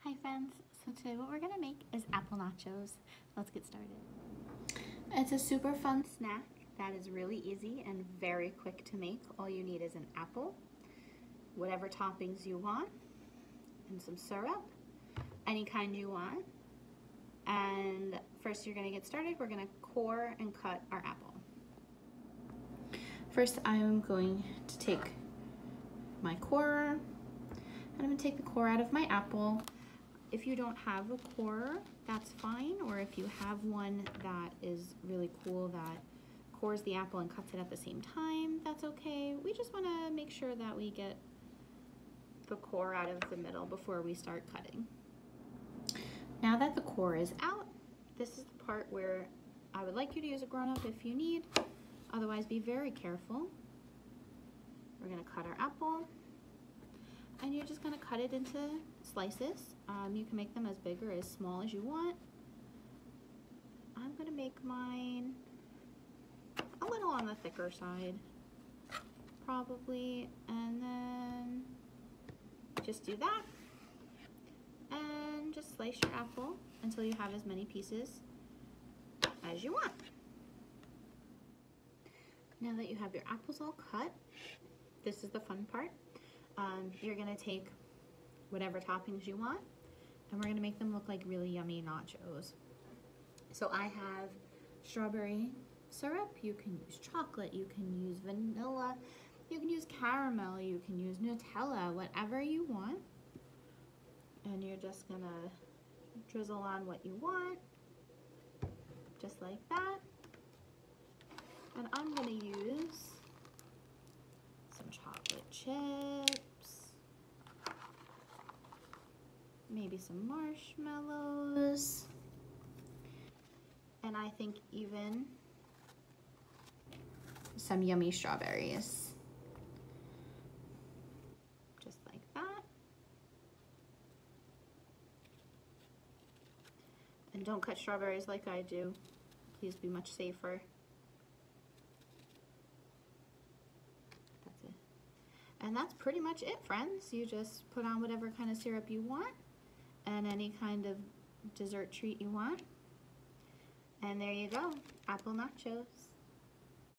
Hi friends, so today what we're gonna make is apple nachos. Let's get started. It's a super fun snack that is really easy and very quick to make. All you need is an apple, whatever toppings you want, and some syrup, any kind you want. And first you're gonna get started. We're gonna core and cut our apple. First I'm going to take my corer, and I'm gonna take the core out of my apple. If you don't have a corer, that's fine, or if you have one that is really cool that cores the apple and cuts it at the same time, that's okay. We just want to make sure that we get the core out of the middle before we start cutting. Now that the core is out, this is the part where I would like you to use a grown-up if you need, otherwise be very careful. We're going to cut our apple, and you're just going to cut it into slices. You can make them as big or as small as you want. I'm going to make mine a little on the thicker side, probably, and then just do that. And just slice your apple until you have as many pieces as you want. Now that you have your apples all cut, this is the fun part. You're going to take whatever toppings you want, and we're going to make them look like really yummy nachos. So I have strawberry syrup, you can use chocolate, you can use vanilla, you can use caramel, you can use Nutella, whatever you want. And you're just going to drizzle on what you want, just like that. And I'm going to use some chocolate chips, maybe some marshmallows, and I think even some yummy strawberries. Just like that. And don't cut strawberries like I do. Please be much safer. That's it. And that's pretty much it, friends. You just put on whatever kind of syrup you want and any kind of dessert treat you want. And there you go, apple nachos.